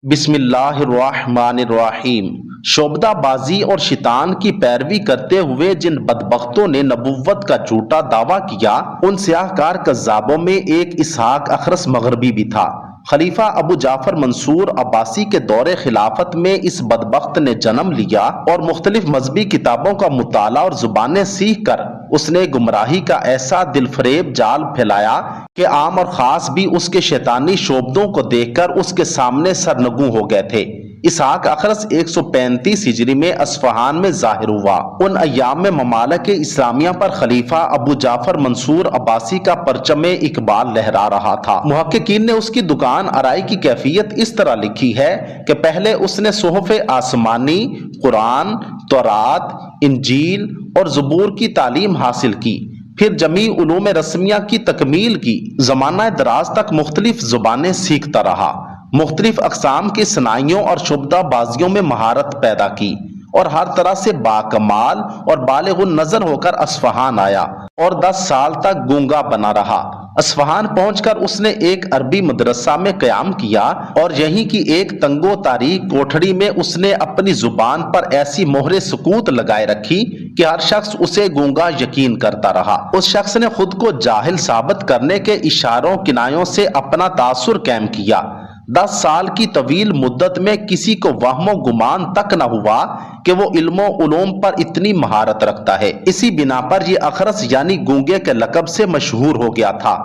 بسم اللہ الرحمن الرحیم۔ شعبدہ بازی اور شیطان کی پیروی کرتے ہوئے جن بدبختوں نے نبوت کا جھوٹا دعویٰ کیا، ان سیاہ کار کذابوں میں ایک اسحاق اخرس مغربی بھی تھا۔ خلیفہ ابو جعفر منصور عباسی کے دور خلافت میں اس بدبخت نے جنم لیا اور مختلف مذہبی کتابوں کا مطالعہ اور زبانیں سیکھ کر اس نے گمراہی کا ایسا دل فریب جال پھیلایا کہ عام اور خاص بھی اس کے شیطانی شعبدوں کو دیکھ کر اس کے سامنے سرنگوں ہو گئے تھے۔ اسحاق اخرس 135 ہجری میں اصفہان میں ظاہر ہوا۔ ان ایام میں ممالک اسلامیہ پر خلیفہ ابو جعفر منصور عباسی کا پرچم اقبال لہرا رہا تھا۔ محققین نے اس کی دکان آرائی کی کیفیت اس طرح لکھی ہے کہ پہلے اس نے صحف آسمانی، قرآن، تورات، انجیل اور زبور کی تعلیم حاصل کی، پھر جمیع علوم رسمیہ کی تکمیل کی، زمانہ دراز تک مختلف زبانیں سیکھتا رہا، مختلف اقسام کی صناعیوں اور شعبدہ بازیوں میں مہارت پیدا کی اور ہر طرح سے باکمال اور بالغ النظر ہو کر اصفہان آیا اور 10 سال تک گونگا بنا رہا۔ اصفہان پہنچ کر اس نے ایک عربی مدرسہ میں قیام کیا اور یہیں کی ایک تنگ و تاریک کوٹھڑی میں اس نے اپنی زبان پر ایسی مہر سکوت لگائے رکھی کہ ہر شخص اسے گونگا یقین کرتا رہا۔ اس شخص نے خود کو جاہل ثابت کرنے کے اشاروں کنایوں سے اپنا تاثر قائم کیا۔ 10 سال کی طویل مدت میں کسی کو وہم و گمان تک نہ ہوا کہ وہ علم و علوم پر اتنی مہارت رکھتا ہے۔ اسی بنا پر یہ اخرس یعنی گونگے کے لقب سے مشہور ہو گیا تھا۔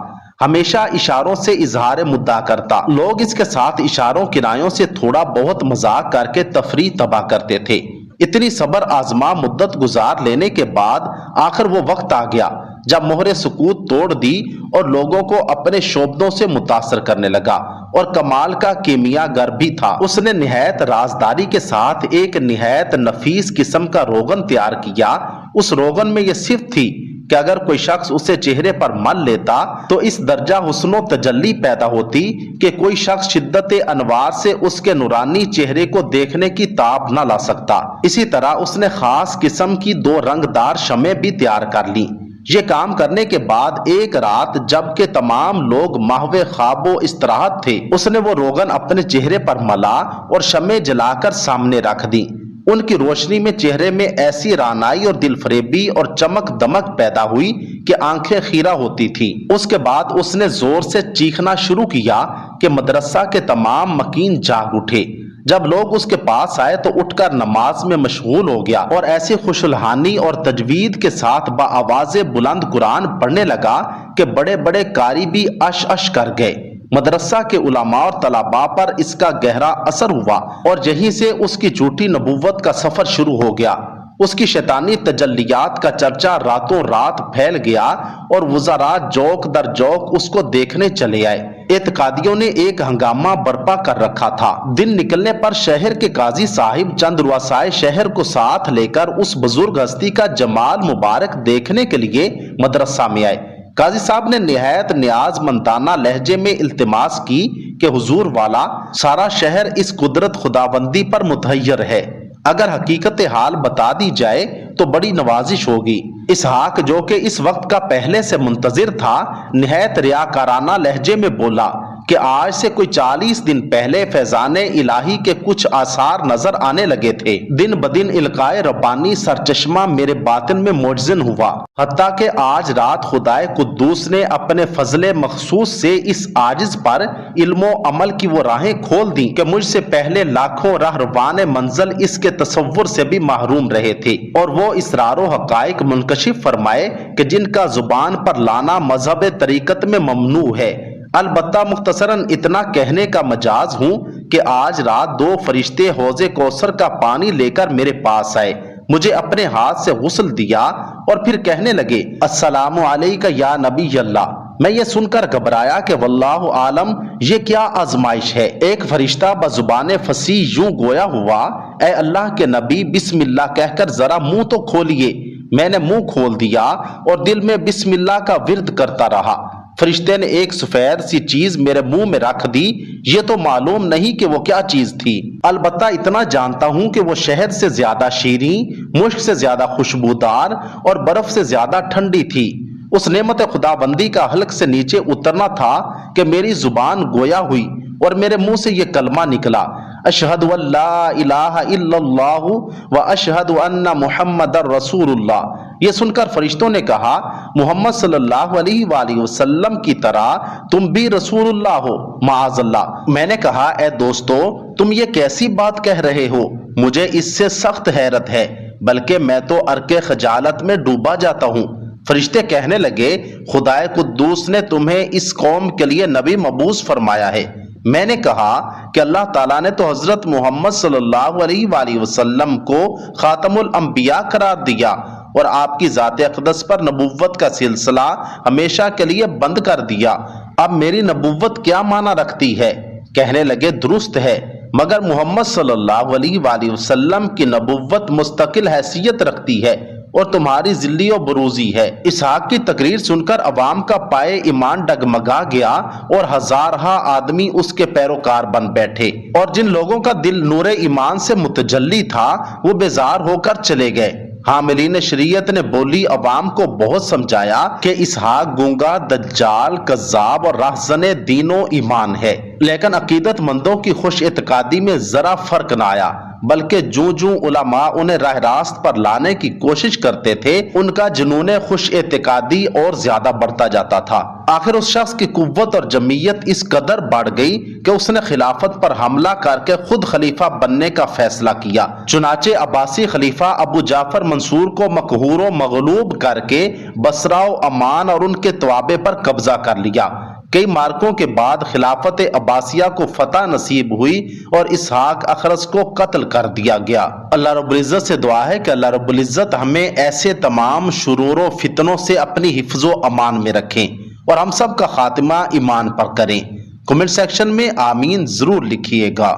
ہمیشہ اشاروں سے اظہار مدعا کرتا، لوگ اس کے ساتھ اشاروں کنایوں سے تھوڑا بہت مذاق کر کے تفریح تباہ کرتے تھے۔ اتنی صبر آزما مدت گزار لینے کے بعد آخر وہ وقت آ گیا جب مہر سکوت توڑ دی اور لوگوں کو اپنے شعبدوں سے متاثر کرنے لگا، اور کمال کا کیمیا گر بھی تھا۔ اس نے نہایت رازداری کے ساتھ ایک نہایت نفیس قسم کا روغن تیار کیا۔ اس روغن میں یہ صفت تھی کہ اگر کوئی شخص اسے چہرے پر مل لیتا تو اس درجہ حسن و تجلی پیدا ہوتی کہ کوئی شخص شدت انوار سے اس کے نورانی چہرے کو دیکھنے کی تاب نہ لا سکتا۔ اسی طرح اس نے خاص قسم کی 2 رنگدار شمعیں بھی تیار کر لیں۔ یہ کام کرنے کے بعد ایک رات جب کہ تمام لوگ محو خواب و استراحت تھے، اس نے وہ روغن اپنے چہرے پر ملا اور شمعیں جلا کر سامنے رکھ دیں۔ ان کی روشنی میں چہرے میں ایسی رعنائی اور دل فریبی اور چمک دمک پیدا ہوئی کہ آنکھیں خیرہ ہوتی تھی۔ اس کے بعد اس نے زور سے چیخنا شروع کیا کہ مدرسہ کے تمام مکین جاگ اٹھے۔ جب لوگ اس کے پاس آئے تو اٹھ کر نماز میں مشغول ہو گیا اور ایسی خوشالحانی اور تجوید کے ساتھ بآواز بلند قرآن پڑھنے لگا کہ بڑے بڑے قاری بھی اش اش کر گئے۔ مدرسہ کے علماء اور طلباء پر اس کا گہرا اثر ہوا اور یہیں سے اس کی جھوٹی نبوت کا سفر شروع ہو گیا۔ اس کی شیطانی تجلیات کا چرچا راتوں رات پھیل گیا اور وزراء جوک در جوک اس کو دیکھنے چلے آئے۔ اعتقادیوں نے ایک ہنگامہ برپا کر رکھا تھا۔ دن نکلنے پر شہر کے قاضی صاحب چند رؤسائے شہر کو ساتھ لے کر اس بزرگ ہستی کا جمال مبارک دیکھنے کے لیے مدرسہ میں آئے۔ قاضی صاحب نے نہایت نیاز مندانہ لہجے میں التماس کی کہ حضور والا، سارا شہر اس قدرت خداوندی پر متحیر ہے، اگر حقیقت حال بتا دی جائے تو بڑی نوازش ہوگی۔ اسحاق جو کہ اس وقت کا پہلے سے منتظر تھا، نہایت ریاکارانہ لہجے میں بولا کہ آج سے کوئی 40 دن پہلے فیضان الہی کے کچھ آثار نظر آنے لگے تھے۔ دن بدن القائے ربانی سرچشمہ میرے باطن میں معجزن ہوا، حتیٰ کہ آج رات خدائے قدوس نے اپنے فضل مخصوص سے اس عاجز پر علم و عمل کی وہ راہیں کھول دیں کہ مجھ سے پہلے لاکھوں رہروان منزل اس کے تصور سے بھی محروم رہے تھے، اور وہ اسرار و حقائق منکشف فرمائے کہ جن کا زبان پر لانا مذہب طریقت میں ممنوع ہے۔ البتہ مختصراً اتنا کہنے کا مجاز ہوں کہ آج رات 2 فرشتے حوض کوثر کا پانی لے کر میرے پاس آئے، مجھے اپنے ہاتھ سے غسل دیا اور پھر کہنے لگے السلام علیکہ یا نبی اللہ۔ میں یہ سن کر گھبرایا کہ واللہ عالم یہ کیا آزمائش ہے۔ ایک فرشتہ بزبان فصیح یوں گویا ہوا، اے اللہ کے نبی بسم اللہ کہہ کر ذرا منہ تو کھولیے۔ میں نے منہ کھول دیا اور دل میں بسم اللہ کا ورد کرتا رہا۔ فرشتے نے ایک سفید سی چیز میرے منہ میں رکھ دی۔ یہ تو معلوم نہیں کہ وہ کیا چیز تھی، البتہ اتنا جانتا ہوں کہ وہ شہد سے زیادہ شیریں، مشک سے زیادہ خوشبودار اور برف سے زیادہ ٹھنڈی تھی۔ اس نعمت خداوندی کا حلق سے نیچے اترنا تھا کہ میری زبان گویا ہوئی اور میرے منہ سے یہ کلمہ نکلا، اشہد ان لا الہ الا اللہ و اشہد ان محمد رسول اللہ۔ یہ سن کر فرشتوں نے کہا محمد صلی اللہ علیہ وآلہ وسلم کی طرح تم بھی رسول اللہ ہو، معاذ اللہ۔ میں نے کہا اے دوستو تم یہ کیسی بات کہہ رہے ہو، مجھے اس سے سخت حیرت ہے، بلکہ میں تو عرق خجالت میں ڈوبا جاتا ہوں۔ فرشتے کہنے لگے خدائے قدوس نے تمہیں اس قوم کے لیے نبی مبعوث فرمایا ہے۔ میں نے کہا کہ اللہ تعالیٰ نے تو حضرت محمد صلی اللہ علیہ وآلہ وسلم کو خاتم الانبیاء قرار دیا اور آپ کی ذات اقدس پر نبوت کا سلسلہ ہمیشہ کے لیے بند کر دیا، اب میری نبوت کیا معنی رکھتی ہے؟ کہنے لگے درست ہے، مگر محمد صلی اللہ علیہ وآلہ وسلم کی نبوت مستقل حیثیت رکھتی ہے اور تمہاری ذلی و بروزی ہے۔ اسحاق کی تقریر سن کر عوام کا پائے ایمان ڈگمگا گیا اور ہزارہا آدمی اس کے پیروکار بن بیٹھے، اور جن لوگوں کا دل نور ایمان سے متجلی تھا وہ بیزار ہو کر چلے گئے۔ حاملین شریعت نے بولی عوام کو بہت سمجھایا کہ اسحاق گونگا، دجال، کذاب اور راہزن دین و ایمان ہے، لیکن عقیدت مندوں کی خوش اعتقادی میں ذرا فرق نہ آیا، بلکہ جو علماء انہیں راہ راست پر لانے کی کوشش کرتے تھے ان کا جنون خوش اعتقادی اور زیادہ بڑھتا جاتا تھا۔ آخر اس شخص کی قوت اور جمعیت اس قدر بڑھ گئی کہ اس نے خلافت پر حملہ کر کے خود خلیفہ بننے کا فیصلہ کیا۔ چنانچہ عباسی خلیفہ ابو جعفر منصور کو مقہور و مغلوب کر کے بصرہ و عمان اور ان کے توابع پر قبضہ کر لیا۔ کئی مارکوں کے بعد خلافت عباسیہ کو فتح نصیب ہوئی اور اسحاق اخرس کو قتل کر دیا گیا۔ اللہ رب العزت سے دعا ہے کہ اللہ رب العزت ہمیں ایسے تمام شرور و فتنوں سے اپنی حفظ و امان میں رکھیں اور ہم سب کا خاتمہ ایمان پر کریں۔ کمنٹ سیکشن میں آمین ضرور لکھیے گا۔